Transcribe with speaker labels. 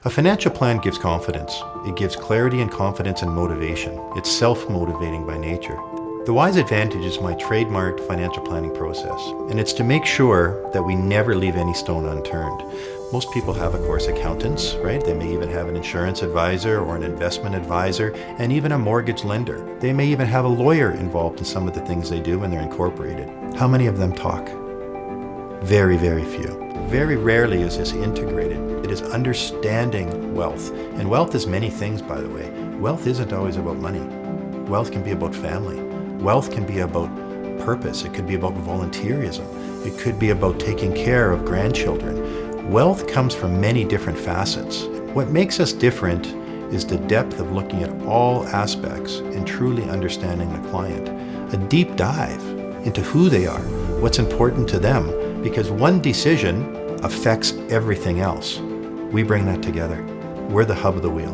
Speaker 1: A financial plan gives confidence. It gives clarity and confidence and motivation. It's self-motivating by nature. The WiSE Advantage is my trademarked financial planning process, and it's to make sure that we never leave any stone unturned. Most people have, of course, accountants, right? They may even have an insurance advisor or an investment advisor, and even a mortgage lender. They may even have a lawyer involved in some of the things they do when they're incorporated. How many of them talk? Very, very few. Very rarely is this integrated. It is understanding wealth. And wealth is many things, by the way. Wealth isn't always about money. Wealth can be about family. Wealth can be about purpose. It could be about volunteerism. It could be about taking care of grandchildren. Wealth comes from many different facets. What makes us different is the depth of looking at all aspects and truly understanding the client. A deep dive into who they are, what's important to them, because one decision affects everything else. We bring that together. We're the hub of the wheel.